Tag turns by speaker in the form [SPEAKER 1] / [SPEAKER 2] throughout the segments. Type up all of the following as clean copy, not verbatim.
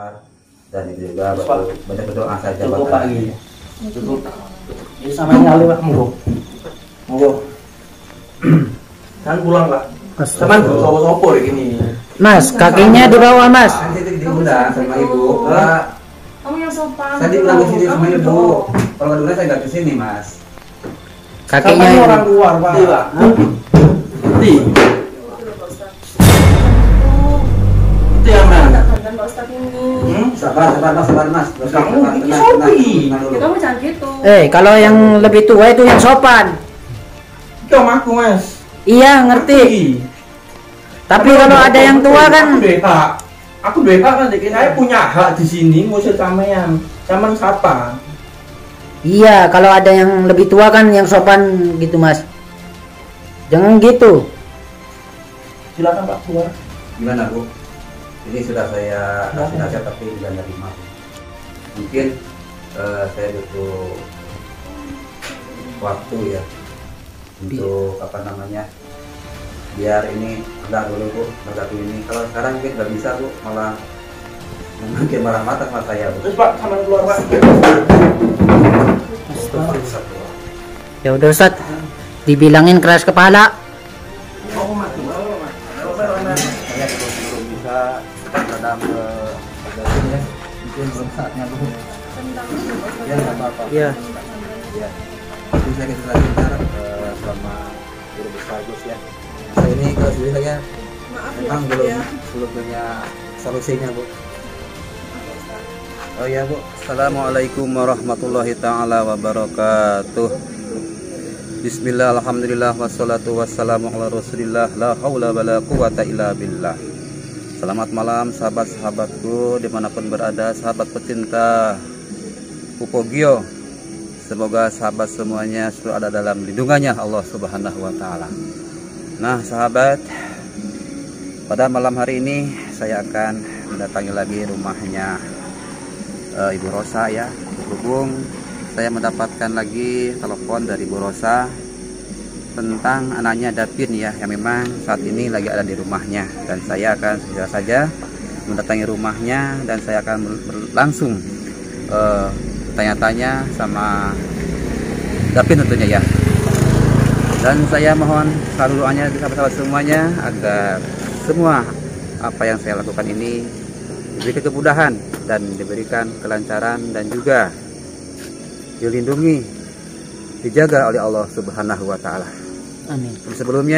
[SPEAKER 1] Umar, dan itu juga banyak berdoa saja.
[SPEAKER 2] Cukup lagi. Cukup. Ini sama yang lalu Pak, monggo. Monggo. Kan pulang Pak. Cuman sopo-sopo ini.
[SPEAKER 3] Mas, kakinya di bawah Mas.
[SPEAKER 1] Nanti diundang sama ibu.
[SPEAKER 4] Kamu yang sopan.
[SPEAKER 1] Saya diundang ke sini sama ibu. Kalau dulu saya nggak ke sini Mas.
[SPEAKER 3] Kakinya
[SPEAKER 2] Kamu orang luar Pak. Iya. Nanti. Itu yang mana?
[SPEAKER 4] Kan Pak Ustadz ini.
[SPEAKER 1] Sabar Mas.
[SPEAKER 2] Kamu ini sopi.
[SPEAKER 4] Ya, kamu jangan gitu.
[SPEAKER 3] kalau yang lebih tua itu yang sopan.
[SPEAKER 2] Itu sama aku Mas.
[SPEAKER 3] Iya, ngerti. Tapi kalau ada yang tua kan
[SPEAKER 2] Aku dua hak kan, saya punya hak di sini ngusir sampean. Sampean siapa?
[SPEAKER 3] iya, kalau ada yang lebih tua kan yang sopan gitu Mas. Jangan gitu.
[SPEAKER 2] Silakan Pak keluar.
[SPEAKER 1] Gimana Bu? Ini sudah saya kasih nasihat tapi tidak terima. Mungkin saya butuh waktu ya untuk apa namanya, biar ini enggak dulu Bu, enggak ini. Kalau sekarang mungkin nggak bisa Bu, malah mungkin marah-marah sama saya Bu.
[SPEAKER 2] Terus Pak, sama keluar Pak.
[SPEAKER 3] Ya udah Ustaz, dibilangin keras kepala.
[SPEAKER 1] Saya belum bisa datang ke magazin ya, mungkin belum saatnya Bu. Ya nggak apa-apa.
[SPEAKER 3] Iya.
[SPEAKER 1] Ya. Jadi saya kasih lagi ntar sama guru besar Gus ya. Saya ini ke sini saya memang belum punya solusinya Bu. Oh ya Bu. Assalamualaikum warahmatullahi taala wabarakatuh. Bismillah, alhamdulillah, wassalatu wassalamu ala rasulillah, la haula wala quwata illa billah. Selamat malam sahabat-sahabatku dimanapun berada, sahabat pecinta Pupogio. Semoga sahabat semuanya selalu ada dalam lindungannya Allah Subhanahu wa Ta'ala. Nah sahabat, pada malam hari ini saya akan mendatangi lagi rumahnya Ibu Rosa ya. Berhubung saya mendapatkan lagi telepon dari Ibu Rosa tentang anaknya Dapin ya, yang memang saat ini lagi ada di rumahnya, dan saya akan segera saja mendatangi rumahnya dan saya akan langsung tanya-tanya sama Dapin tentunya ya. Dan saya mohon selalu doanya sahabat-sahabat semuanya agar semua apa yang saya lakukan ini diberikan kemudahan dan diberikan kelancaran dan juga dilindungi, dijaga oleh Allah Subhanahu wa Ta'ala.
[SPEAKER 3] Amin.
[SPEAKER 1] Sebelum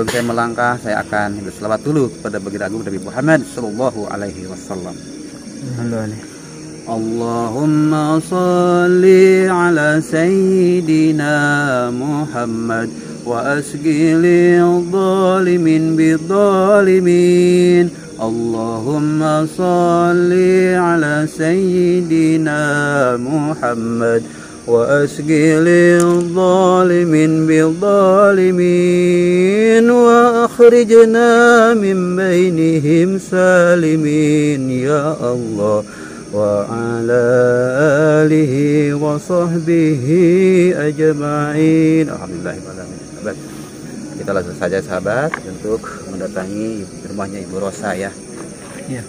[SPEAKER 1] saya melangkah, saya akan berselawat dulu kepada baginda agung Nabi Muhammad sallallahu alaihi wasallam. Allahumma salli ala sayyidina Muhammad wa asqili dhalimin bidzalimin. Allahumma salli ala sayyidina Muhammad wa asqili dhalimin bidzalimin wa akhrijna min bainihim salimin ya Allah wa ala alihi wa sahbihi ajma'in. Alhamdulillahirrahmanirrahim. Kita langsung saja sahabat untuk mendatangi rumahnya Ibu Rosa ya.
[SPEAKER 3] Iya.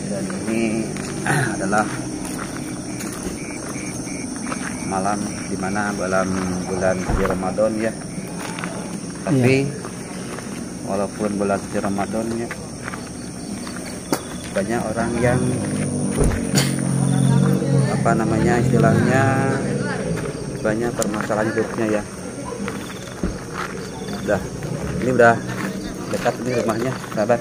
[SPEAKER 1] Dan ini adalah malam dimana malam bulan suci Ramadan ya. Tapi walaupun bulan suci Ramadan ya, banyak orang yang apa namanya istilahnya banyak permasalahan hidupnya ya. Ini udah dekat ini rumahnya sahabat.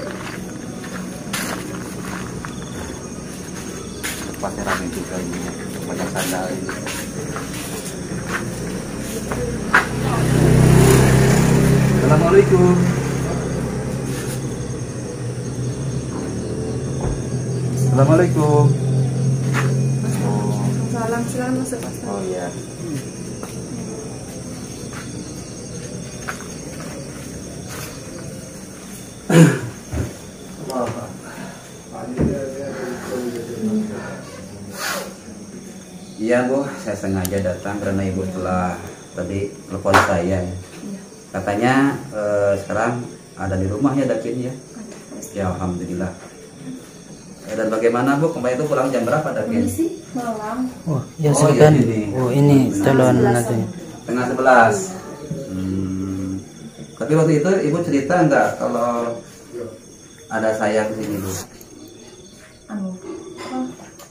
[SPEAKER 1] Tempatnya ramai juga ini ya. Banyak sandal ini. Assalamualaikum. Assalamualaikum.
[SPEAKER 4] Salam, silakan masuk Pak.
[SPEAKER 1] Oh iya. Iya Bu, saya sengaja datang karena Ibu telah tadi telepon saya ya. Katanya sekarang ada di rumah ya Dapin ya. Ya Alhamdulillah. Dan bagaimana Bu, kemarin itu pulang jam berapa Dapin?
[SPEAKER 4] Kondisi malam.
[SPEAKER 3] Oh, ya
[SPEAKER 1] Oh,
[SPEAKER 3] sekitar.
[SPEAKER 1] iya, ini.
[SPEAKER 3] Oh, ini calon
[SPEAKER 4] Sebelas
[SPEAKER 3] nanti.
[SPEAKER 1] Tengah 11. Tapi waktu itu Ibu cerita enggak kalau ada saya ke sini Bu?
[SPEAKER 4] Anu, apa,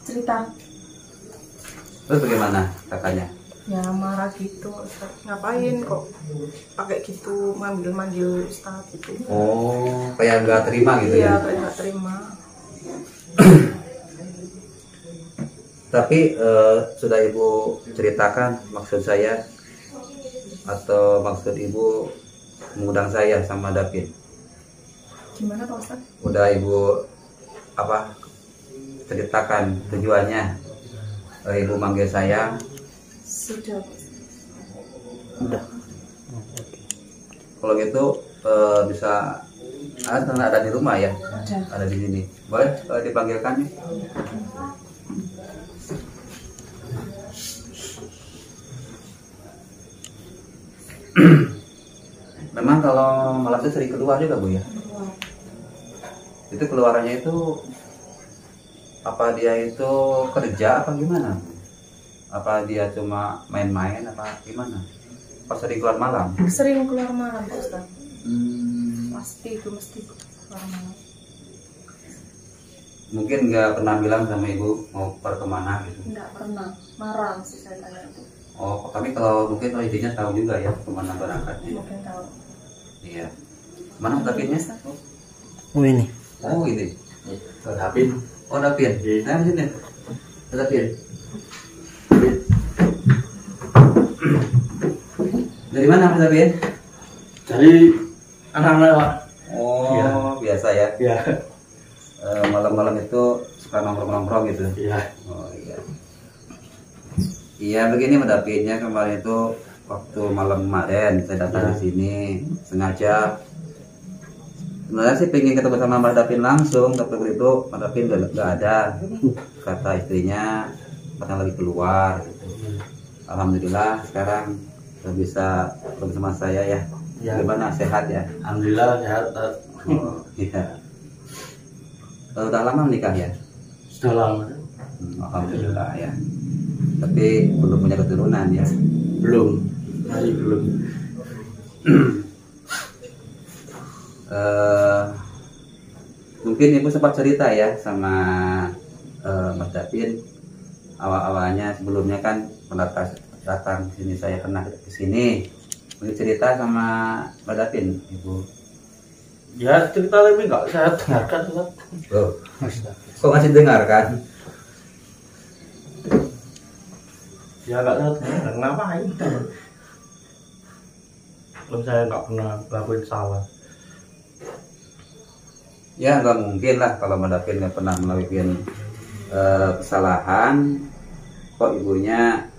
[SPEAKER 4] cerita.
[SPEAKER 1] Terus bagaimana kakaknya?
[SPEAKER 4] Ya marah gitu, Ustaz. Ngapain kok pakai gitu manggil Ustaz gitu.
[SPEAKER 1] Oh, kayak nggak terima gitu
[SPEAKER 4] Iya,
[SPEAKER 1] ya?
[SPEAKER 4] kayak nggak terima.
[SPEAKER 1] Tapi sudah Ibu ceritakan maksud saya atau maksud Ibu mengundang saya sama Dapin?
[SPEAKER 4] Gimana Pak Ustaz?
[SPEAKER 1] Udah Ibu apa ceritakan tujuannya? Ibu manggil saya?
[SPEAKER 4] Sudah.
[SPEAKER 3] Udah.
[SPEAKER 1] Kalau gitu bisa ada di rumah ya? Ada di sini. Boleh dipanggilkan nih? Memang kalau malam itu sering keluar juga Bu ya? Itu keluarannya itu apa dia itu kerja apa gimana? Apa dia cuma main-main apa gimana? Pas sering keluar malam?
[SPEAKER 4] Sering keluar malam Pak Ustaz.
[SPEAKER 1] Hmm,
[SPEAKER 4] Pasti itu mesti keluar malam.
[SPEAKER 1] mungkin nggak pernah bilang sama Ibu mau kemana gitu.
[SPEAKER 4] Enggak pernah. Marah sih saya tanya itu.
[SPEAKER 1] Oh, tapi kalau mungkin istrinya tahu juga ya kemana berangkatnya.
[SPEAKER 4] Mungkin tahu.
[SPEAKER 1] Iya. Mana Dapinnya?
[SPEAKER 3] Oh, ini.
[SPEAKER 1] Oh ini.
[SPEAKER 2] Dapin.
[SPEAKER 1] Oh Dapin.
[SPEAKER 2] Iya.
[SPEAKER 1] Nah sini. Dapin. Dari mana Mas Dapin?
[SPEAKER 2] Dari anak-anak Pak.
[SPEAKER 1] Oh
[SPEAKER 2] Iya.
[SPEAKER 1] biasa ya.
[SPEAKER 2] Iya.
[SPEAKER 1] Malam-malam itu suka nongkrong-nongkrong gitu.
[SPEAKER 2] Iya.
[SPEAKER 1] Oh iya. Iya begini Mas Dapinnya kemarin itu waktu malam kemarin saya datang ke sini sengaja. Sebenarnya sih pengen ketemu sama Mas Dapin langsung, tapi waktu itu Mas Dapin nggak ada. Kata istrinya katanya lagi keluar. Gitu. Alhamdulillah sekarang udah bisa ketemu sama saya ya.
[SPEAKER 2] Ya.
[SPEAKER 1] Gimana sehat ya?
[SPEAKER 2] Alhamdulillah sehat.
[SPEAKER 1] Oh iya. Udah lama menikah ya?
[SPEAKER 2] Sudah lama.
[SPEAKER 1] Alhamdulillah ya. Tapi belum punya keturunan ya?
[SPEAKER 2] Belum. Masih belum.
[SPEAKER 1] Mungkin Ibu sempat cerita ya sama Mas Dapin awal-awalnya sebelumnya kan pernah datang ke sini, saya pernah ke sini. Mungkin cerita sama Mas Dapin Ibu.
[SPEAKER 2] Ya cerita lebih nggak saya dengarkan Ustaz.
[SPEAKER 1] Oh, kok ngasih dengar kan?
[SPEAKER 2] Ya nggak saya dengar. Ngapain? Kalau saya nggak pernah lakuin salah.
[SPEAKER 1] Ya nggak mungkin lah kalau Mas Dapin nggak pernah melakukan kesalahan. Kok ibunya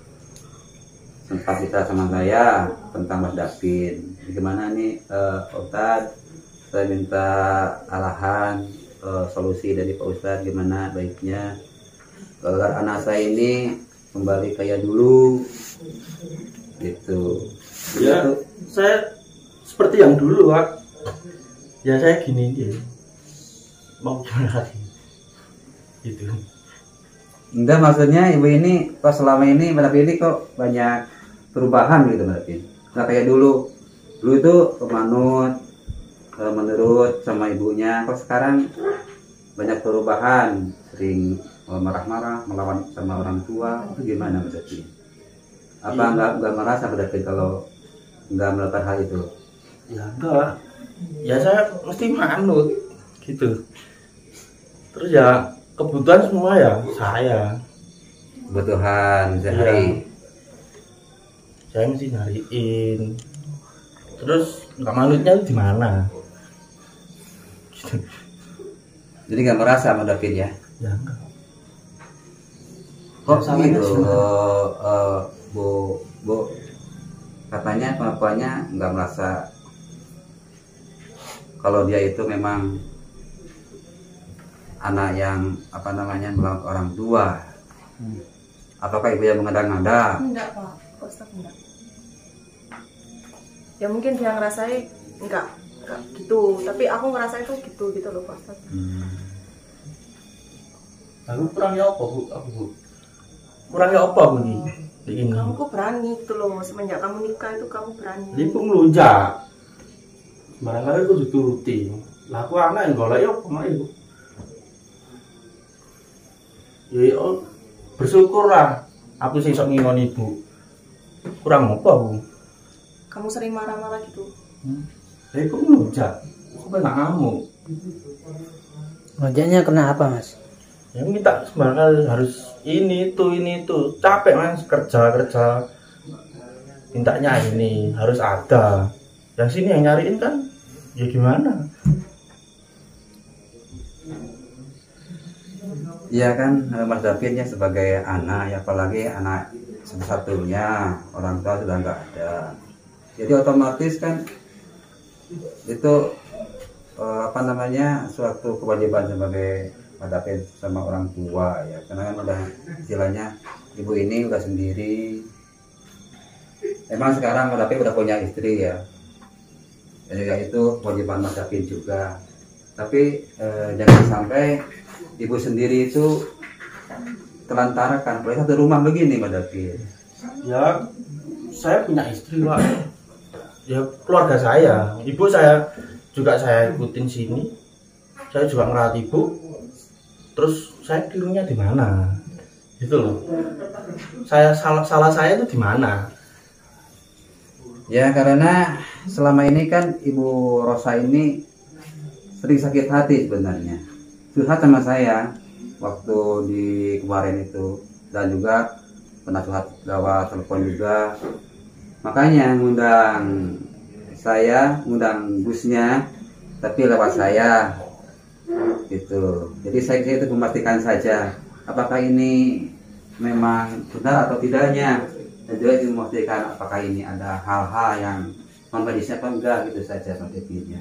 [SPEAKER 1] sempat cerita sama saya tentang Mas Dapin. Gimana nih Ustadz, saya minta arahan solusi dari Pak Ustadz gimana baiknya agar anak saya ini kembali kayak dulu gitu.
[SPEAKER 2] Ya
[SPEAKER 1] Begitu.
[SPEAKER 2] saya seperti yang dulu Pak. Ya saya gini dia. Mau gimana lagi? Gitu.
[SPEAKER 1] Enggak, maksudnya ibu ini kok selama ini Mbak Dapin ini kok banyak perubahan gitu Mbak Dapin. Nggak kayak dulu. Dulu itu pemanut, menurut sama ibunya. Kok sekarang banyak perubahan, sering marah-marah, melawan sama orang tua. Itu gimana Mbak Dapin? Apa nggak marah sama Dapin kalau nggak melakukan hal itu?
[SPEAKER 2] Ya enggak. Ya saya mesti manut gitu. Terus ya kebutuhan semua ya saya.
[SPEAKER 1] Kebutuhan sehari.
[SPEAKER 2] Saya mesti nyariin. Terus nggak manutnya di mana? Gitu.
[SPEAKER 1] Jadi nggak merasa Mbak Dapin ya?
[SPEAKER 2] Ya enggak.
[SPEAKER 1] Kok
[SPEAKER 2] Salahnya
[SPEAKER 1] gitu,
[SPEAKER 2] sih.
[SPEAKER 1] Bu, katanya pengakuannya nggak merasa kalau dia itu memang anak yang apa namanya melawan orang tua. Apakah ibu yang mengada-ngada?
[SPEAKER 4] Enggak Pak. Pak Ustaz enggak. Ya mungkin dia ngerasain enggak gitu. Tapi aku ngerasa itu gitu loh Pak Ustaz.
[SPEAKER 2] Aku kurangnya apa bu? Kurangnya apa bu di ini?
[SPEAKER 4] Kamu kok berani itu loh, semenjak kamu nikah itu kamu berani.
[SPEAKER 2] Ibu ngelunjak. Barangkali aku dituruti. Lah aku anak yang golek ya apa mak ibu? Ya bersyukurlah. Aku sih sok ngingon ibu. Kurang apa bu?
[SPEAKER 4] Kamu sering marah-marah gitu.
[SPEAKER 2] Ibu ngelunjak. Aku pengen ngamuk.
[SPEAKER 3] Ngojaknya kena apa mas?
[SPEAKER 2] Ya minta sembarang harus ini itu capek mas kerja mintanya ini harus ada yang sini yang nyariin kan ya gimana
[SPEAKER 1] Iya kan Mas David ya sebagai anak ya, apalagi anak satu-satunya, orang tua sudah nggak ada, jadi otomatis kan itu apa namanya suatu kewajiban sebagai Mas David sama orang tua ya, karena kan udah istilahnya ibu ini udah sendiri. Emang sekarang Mas David udah punya istri ya, dan juga itu kewajiban Mas David juga. Tapi jangan sampai ibu sendiri itu telantarkan oleh satu rumah begini Mas David.
[SPEAKER 2] ya saya punya istri pak ya keluarga saya ibu saya juga saya ikutin sini saya juga ngerawat ibu terus saya kelirunya di mana gitu loh saya salah saya itu di mana
[SPEAKER 1] Ya karena selama ini kan Ibu Rosa ini sering sakit hati sebenarnya. Curhat sama saya waktu di kemarin itu, dan juga pernah curhat lewat telepon juga. Makanya ngundang saya, ngundang busnya, tapi lewat saya gitu. Jadi saya itu memastikan saja apakah ini memang benar atau tidaknya, dan juga ingin memastikan apakah ini ada hal-hal yang non medisnya apa enggak, gitu saja motifnya.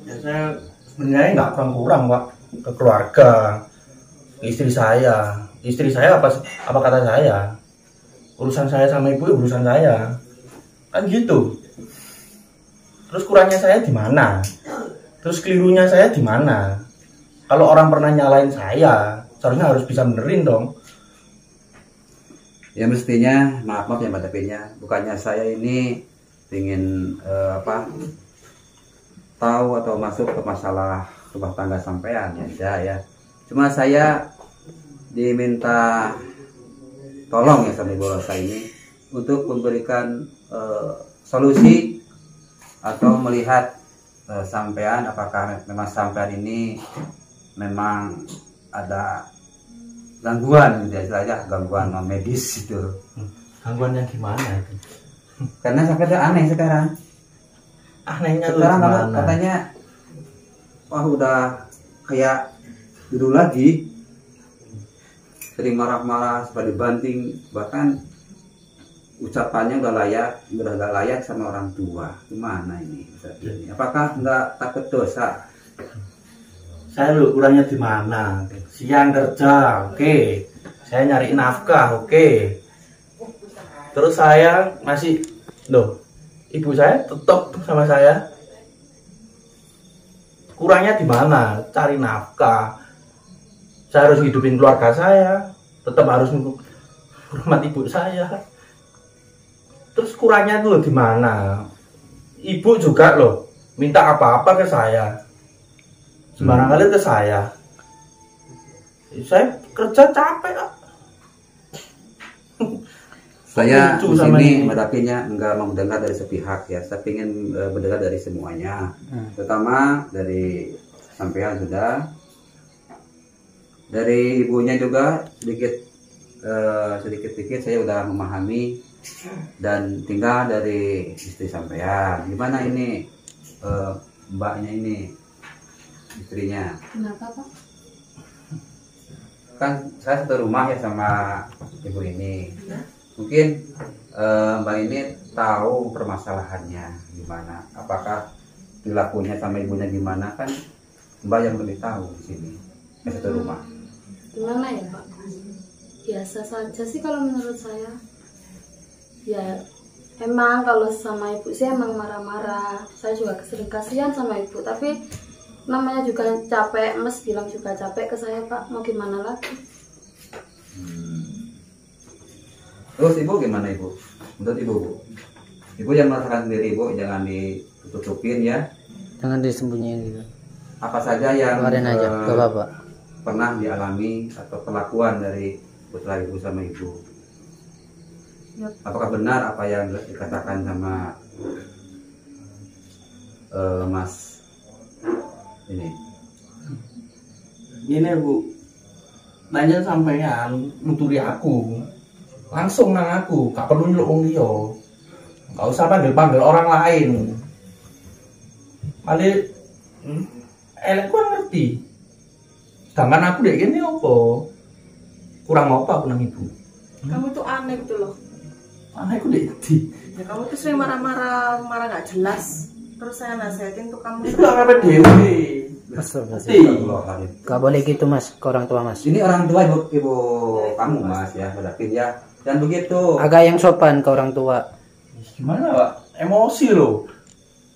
[SPEAKER 2] Ya saya sebenarnya nggak kurang pak ke keluarga istri saya apa kata saya urusan saya sama ibu urusan saya kan gitu. Terus kurangnya saya di mana, terus kelirunya saya di mana? Kalau orang pernah nyalain saya seharusnya harus bisa benerin dong.
[SPEAKER 1] Ya mestinya maaf ya Mbak Davidnya, bukannya saya ini ingin tahu atau masuk ke masalah rumah tangga sampean ya. Cuma saya diminta tolong ya sama Ibu Rosa ini untuk memberikan solusi atau melihat sampean apakah memang sampean ini memang ada gangguan gitu ya, istilahnya gangguan non medis itu.
[SPEAKER 2] Gangguan yang gimana itu?
[SPEAKER 1] Karena sampai aneh sekarang.
[SPEAKER 2] Anehnya
[SPEAKER 1] Sekarang
[SPEAKER 2] gimana?
[SPEAKER 1] katanya wah udah kayak dulu lagi, sering marah-marah, suka dibanting, bahkan ucapannya udah gak layak sama orang tua. Gimana ini? Apakah nggak takut dosa?
[SPEAKER 2] Saya lu kurangnya di mana? Siang kerja, oke. Saya nyari nafkah, oke. Terus saya masih, loh, ibu saya tetap sama saya. Kurangnya di mana? Cari nafkah. Saya harus hidupin keluarga saya, tetap harus hormat ibu saya. Terus kurangnya tuh di mana? Ibu juga loh, minta apa-apa ke saya. Sembarang kali ke saya kerja capek kok.
[SPEAKER 1] Saya di
[SPEAKER 2] Lucu sama
[SPEAKER 1] sini
[SPEAKER 2] ini.
[SPEAKER 1] mendapinya enggak mau mendengar dari sepihak ya. Saya ingin mendengar dari semuanya. Terutama dari sampean sudah, dari ibunya juga sedikit saya udah memahami, dan tinggal dari istri sampean. Gimana ini mbaknya ini, istrinya?
[SPEAKER 5] Kenapa Pak?
[SPEAKER 1] Kan saya satu rumah ya sama ibu ini. Mungkin mbak ini tahu permasalahannya gimana, apakah perilakunya sama ibunya gimana, kan mbak yang lebih tahu di sini satu rumah.
[SPEAKER 5] Gimana ya Pak? Biasa saja sih kalau menurut saya. Ya emang kalau sama ibu sih emang marah-marah. Saya juga sering kasihan sama ibu, tapi namanya juga capek, Mas bilang juga capek ke saya Pak, mau gimana lagi.
[SPEAKER 1] Terus ibu gimana ibu? Menurut ibu bu? Ibu yang merasakan sendiri ibu, jangan ditutupin ya.
[SPEAKER 3] Jangan disembunyiin gitu.
[SPEAKER 1] Apa saja yang
[SPEAKER 3] Keluarin aja ke bapak.
[SPEAKER 1] pernah dialami atau perlakuan dari putra ibu sama ibu?
[SPEAKER 4] Yap.
[SPEAKER 1] Apakah benar apa yang dikatakan sama Mas ini?
[SPEAKER 2] Ini Bu, nanya sampean nuturi aku, langsung nang aku, gak perlu nyeluk wong liya, gak usah panggil orang lain. Paling elek kan ngerti. Sedangkan aku dek gini apa? Kurang apa aku nang ibu?
[SPEAKER 4] Kamu tuh aneh gitu loh.
[SPEAKER 2] Anakku dek di.
[SPEAKER 4] Ya kamu tuh sering marah nggak jelas. Terus saya nasihatin tuh kamu.
[SPEAKER 2] Itu apa dewe?
[SPEAKER 3] Gak boleh gitu Mas, ke orang tua Mas.
[SPEAKER 1] Ini orang tua ibu kamu Mas ya, berarti ya. Dan begitu.
[SPEAKER 3] Agak yang sopan ke orang tua.
[SPEAKER 2] Gimana Pak? Emosi loh.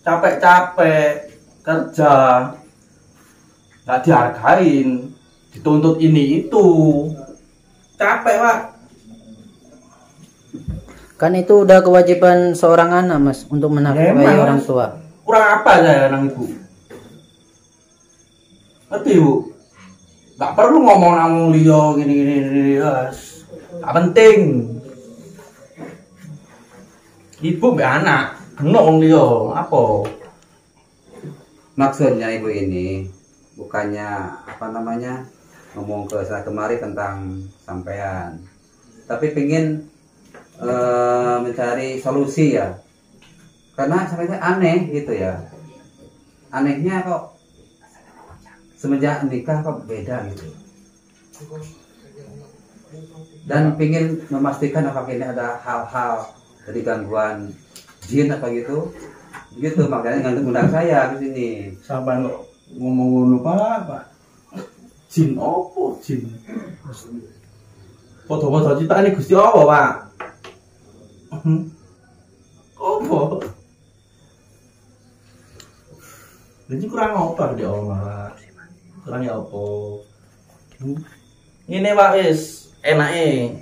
[SPEAKER 2] Capek-capek kerja, nggak dihargain, dituntut ini itu, capek Pak.
[SPEAKER 3] Kan itu udah kewajiban seorang anak Mas untuk menafkahi
[SPEAKER 2] Memang,
[SPEAKER 3] orang
[SPEAKER 2] Mas.
[SPEAKER 3] tua.
[SPEAKER 2] Kurang apa saya nang ibu? Ngerti Bu? Nggak perlu ngomong nang liya gini, yes. Nggak penting. Ibu mbak anak, nong liya apa?
[SPEAKER 1] Maksudnya ibu ini bukannya apa namanya ngomong ke saya kemari tentang sampean, tapi pingin mencari solusi ya, karena sampean aneh gitu ya. Anehnya kok semenjak nikah kok beda gitu, dan pingin memastikan apakah ini ada hal-hal dari gangguan jin apa gitu. Gitu makanya ngundang saya ke sini.
[SPEAKER 2] Sampai kok ngomong ngono Pak. Jin opo jin? Foto-foto ciptaane Gusti Allah, Pak. Opo? Jadi kurang apa dia Allah? Kurangnya apa? Ini Pak wis enake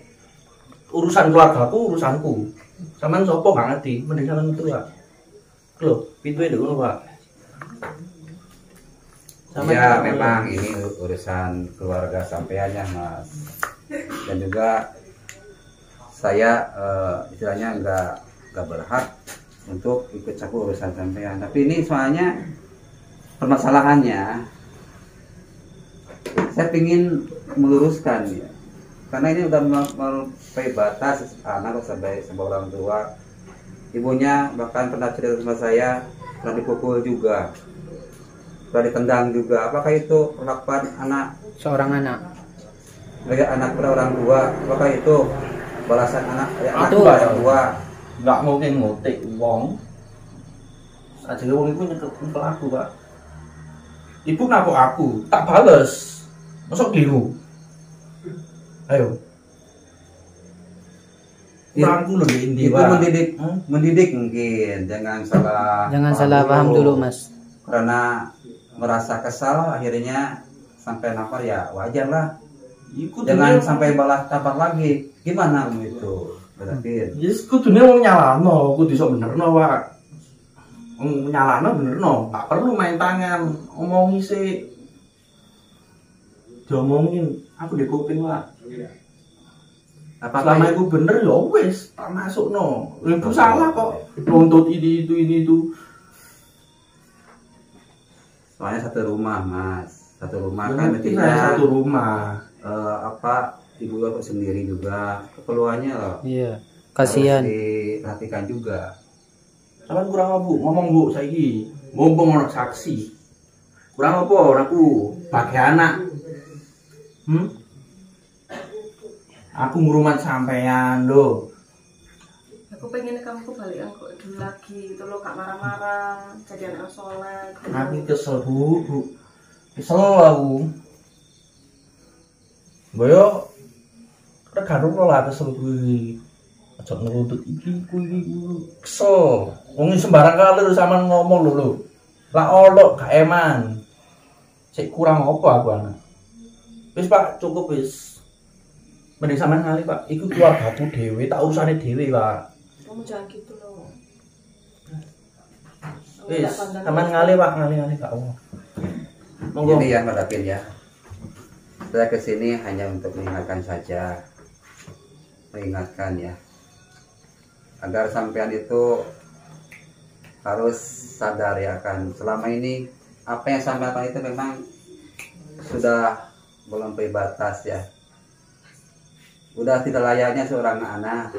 [SPEAKER 2] urusan keluargaku, urusanku. Sampeyan sapa gak ngerti, mending sampeyan metu, Pak. Loh, pintunya dulu Pak.
[SPEAKER 1] Ya memang ini urusan keluarga sampean ya Mas. Dan juga saya istilahnya nggak berhak untuk ikut campur urusan sampean. Tapi ini soalnya permasalahannya saya ingin meluruskan ya. Karena ini udah melampaui batas anak sebagai sebuah orang tua. Ibunya bahkan pernah cerita sama saya, pernah dipukul juga, pernah ditendang juga. Apakah itu perlakuan anak
[SPEAKER 3] Seorang anak.
[SPEAKER 1] sebagai anak pada orang tua? Apakah itu balasan anak anak
[SPEAKER 3] Itu
[SPEAKER 1] pada orang tua?
[SPEAKER 2] Nggak mungkin ngotek wong. Aja wong iku nyekel aku, Pak. Ibu ngapok aku, tak bales. Masuk keliru. Ayo. Kurangku loh di Indi,
[SPEAKER 1] Itu
[SPEAKER 2] Pak.
[SPEAKER 1] mendidik mungkin, jangan salah
[SPEAKER 3] Paham dulu Mas.
[SPEAKER 1] karena merasa kesal akhirnya sampai nafar ya wajar lah.
[SPEAKER 2] Iku
[SPEAKER 1] Jangan
[SPEAKER 2] dunia-
[SPEAKER 1] sampai balas tampar lagi. Gimana gitu? Berarti
[SPEAKER 2] Yes, kudune wong nyalano, kudu iso benerno, Pak. Wong nyalano benerno, gak perlu main tangan, omongi sih. Diomongin, aku di kuping, Pak.
[SPEAKER 1] apakah
[SPEAKER 2] Selama itu bener ya wis, tak masukno. Ibu salah kok. Nuntut ini itu.
[SPEAKER 1] soalnya satu rumah Mas, satu rumah
[SPEAKER 2] Ya,
[SPEAKER 1] kan
[SPEAKER 2] ngerti
[SPEAKER 1] ketika
[SPEAKER 2] saya satu rumah.
[SPEAKER 1] ibu bapak sendiri juga keperluannya loh.
[SPEAKER 3] Iya.
[SPEAKER 1] Harus
[SPEAKER 3] Kasihan.
[SPEAKER 1] diperhatikan juga.
[SPEAKER 2] Sampeyan kurang apa, Bu? Ngomong, Bu, saiki. Mumpung ono saksi. Kurang apa aku pakai anak? Aku ngrumat sampean lho.
[SPEAKER 4] Aku pengen kamu tuh balikan kok dulu lagi gitu loh, gak marah-marah, jadi anak soleh. Gitu.
[SPEAKER 2] Aku kesel, Bu. Kesel aku. Boyo regane lah kesel kuwi. Aja nuntut iki kuwi kesel. Wong sembarang kali sampean ngomong lho. Lah olok gak eman. Sik kurang apa aku anak. Wis Pak, cukup wis. Mending sampean ngali Pak, iku keluargaku dhewe, tak urusane dhewe Pak.
[SPEAKER 4] Kamu jangan gitu loh.
[SPEAKER 2] Wis, sampean ngali Pak, ngali gak apa. Monggo.
[SPEAKER 1] Ini ya Mas Dapin ya. Saya kesini hanya untuk mengingatkan saja, mengingatkan ya, agar sampean itu harus sadar ya kan, selama ini apa yang sampean lakukan itu memang sudah melampaui batas ya. Udah tidak layaknya seorang anak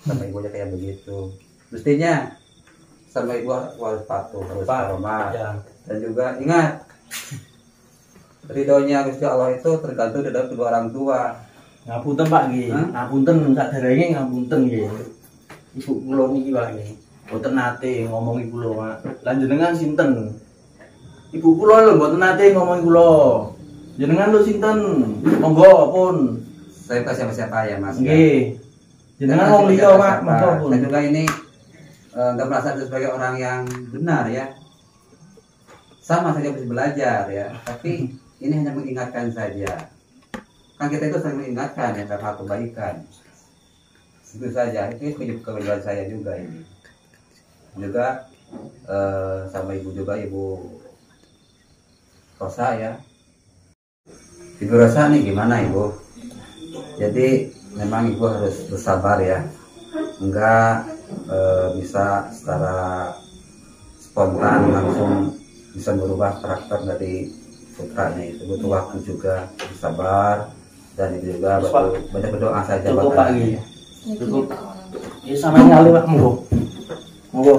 [SPEAKER 1] sama ibunya kayak begitu. Mestinya sama ibu harus patuh, harus hormat.
[SPEAKER 2] Ya.
[SPEAKER 1] Dan juga ingat, ridhonya Gusti Allah itu tergantung dari kedua orang tua.
[SPEAKER 2] Ngapunten Pak nggih. Ngapunten sak derenge ngapunten nggih. Ibu kula niki Pak nggih. Mboten nate ngomongi kula, Pak. Lah jenengan sinten? Ibu kula lho mboten nate ngomongi kula. Jenengan lho sinten? Monggo pun.
[SPEAKER 1] Saya bukan siapa-siapa ya Mas.
[SPEAKER 2] Nggih. Jenengan wong liya Pak, monggo pun.
[SPEAKER 1] Saya juga ini nggak merasa sebagai orang yang benar ya. Sama saja bisa belajar ya. Tapi ini hanya mengingatkan saja. Kan kita itu sering mengingatkan ya dalam hal kebaikan. Itu saja. Itu kewajiban saya juga ini. Juga sama ibu juga, Ibu Rosa ya. Ibu Rosa nih gimana Ibu? Jadi memang Ibu harus bersabar ya. Enggak bisa secara spontan langsung bisa merubah karakter dari putranya itu. Butuh waktu juga, bersabar, dan itu juga banyak berdoa saja.
[SPEAKER 2] Cukup Pak nggih. Cukup. Ya sampean ngali Pak, monggo. Monggo.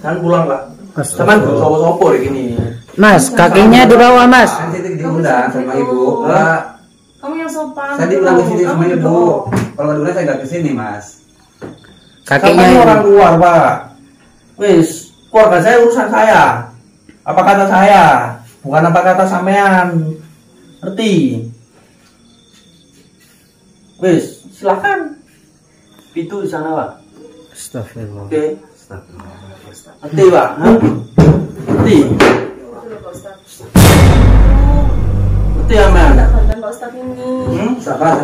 [SPEAKER 2] Kan pulang Pak. Sampean sopo-sopo iki.
[SPEAKER 3] Mas, kakinya di bawah Mas.
[SPEAKER 1] Kan itu diundang sama Ibu.
[SPEAKER 4] Kamu yang sopan.
[SPEAKER 1] Saya diundang ke sini sama Ibu. Kalau nggak diundang saya nggak ke sini Mas.
[SPEAKER 3] Kakinya
[SPEAKER 2] Sampean orang luar Pak. Wis, keluarga saya urusan saya. Apa kata saya? Bukan apa kata sampean. Ngerti? Wis, silakan. Pintu di sana Pak.
[SPEAKER 3] Astagfirullah.
[SPEAKER 2] Oke. Ngerti Pak? Ngerti? Ngerti ya men?
[SPEAKER 4] Bantuan Pak Ustadz ini.
[SPEAKER 1] Sabar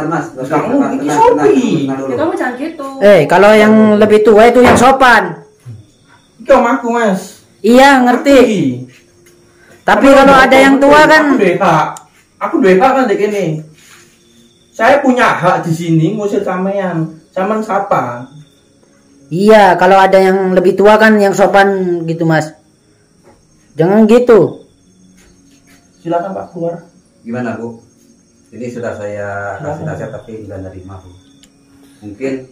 [SPEAKER 1] Mas.
[SPEAKER 2] Kamu
[SPEAKER 1] Tenang,
[SPEAKER 2] ini
[SPEAKER 1] tenang,
[SPEAKER 2] sopi.
[SPEAKER 1] tenang dulu.
[SPEAKER 4] Ya kamu jangan gitu.
[SPEAKER 3] Kalau yang lebih tua itu yang sopan.
[SPEAKER 2] Itu sama aku Mas.
[SPEAKER 3] Iya, ngerti. Tapi kalau ada yang tua kan,
[SPEAKER 2] Aku duwe hak kan dek ini. Saya punya hak di sini ngusir sampean. Sampean siapa?
[SPEAKER 3] iya, kalau ada yang lebih tua kan yang sopan gitu Mas. Jangan gitu.
[SPEAKER 2] Silakan Pak keluar.
[SPEAKER 1] Gimana Bu? Ini sudah saya kasih nasihat tapi nggak nerima Bu. Mungkin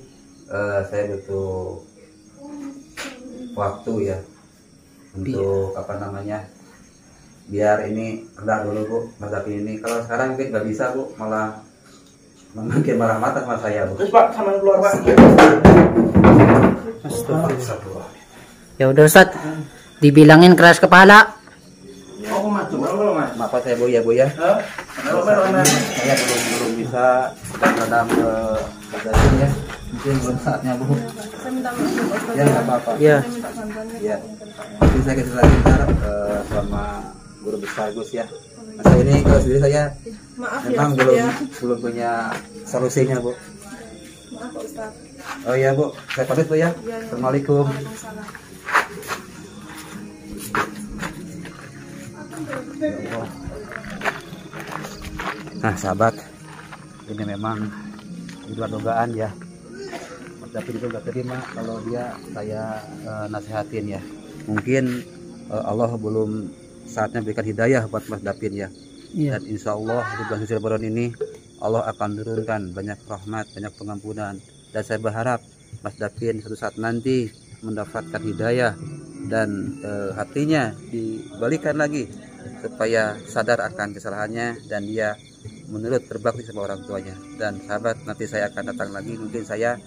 [SPEAKER 1] saya butuh waktu ya untuk apa namanya, biar ini rendah dulu Bu, Mas Dapin ini. Kalau sekarang mungkin nggak bisa Bu, malah makin marah-marah sama saya Bu.
[SPEAKER 2] Terus Pak, sampean keluar Pak.
[SPEAKER 3] Ya udah Ustaz, dibilangin keras kepala.
[SPEAKER 2] Oh, Mas, coba Mas.
[SPEAKER 1] Maaf saya Bu ya Bu ya.
[SPEAKER 2] Mas.
[SPEAKER 1] Saya belum bisa dalam belajar ya. Mungkin belum saatnya Bu.
[SPEAKER 4] Saya minta maaf Pak Ustadz.
[SPEAKER 1] Ya nggak apa-apa.
[SPEAKER 3] Iya.
[SPEAKER 4] Saya minta bantuannya.
[SPEAKER 1] Ya. Mungkin saya kasih lagi ntar sama guru besar Gus ya. Masa ini kalau sendiri saya
[SPEAKER 4] Maaf ya.
[SPEAKER 1] memang
[SPEAKER 4] Ustadz, ya.
[SPEAKER 1] belum punya solusinya Bu.
[SPEAKER 4] Maaf Pak Ustadz.
[SPEAKER 1] Oh iya Bu, saya pamit Bu ya.
[SPEAKER 4] Iya.
[SPEAKER 1] Assalamualaikum.
[SPEAKER 4] Waalaikumsalam.
[SPEAKER 1] Nah sahabat, ini memang di luar dugaan ya. Mas Dapin itu gak terima kalau saya nasihatin ya. Mungkin Allah belum saatnya berikan hidayah buat Mas Dapin ya.
[SPEAKER 3] Iya.
[SPEAKER 1] Dan insya Allah di bulan suci Ramadan ini Allah akan turunkan banyak rahmat, banyak pengampunan. Dan saya berharap Mas Dapin suatu saat nanti mendapatkan hidayah dan hatinya dibalikan lagi supaya sadar akan kesalahannya dan dia menurut berbakti sama orang tuanya. Dan sahabat, nanti saya akan datang lagi, mungkin saya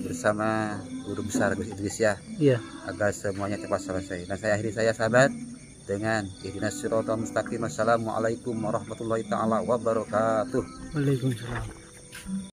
[SPEAKER 1] bersama guru besar Gus Idris ya,
[SPEAKER 3] Iya.
[SPEAKER 1] agar semuanya cepat selesai. Dan saya akhiri saya sahabat dengan ihdinas siratal mustaqim. Assalamualaikum warahmatullahi taala wabarakatuh.
[SPEAKER 3] Waalaikumsalam.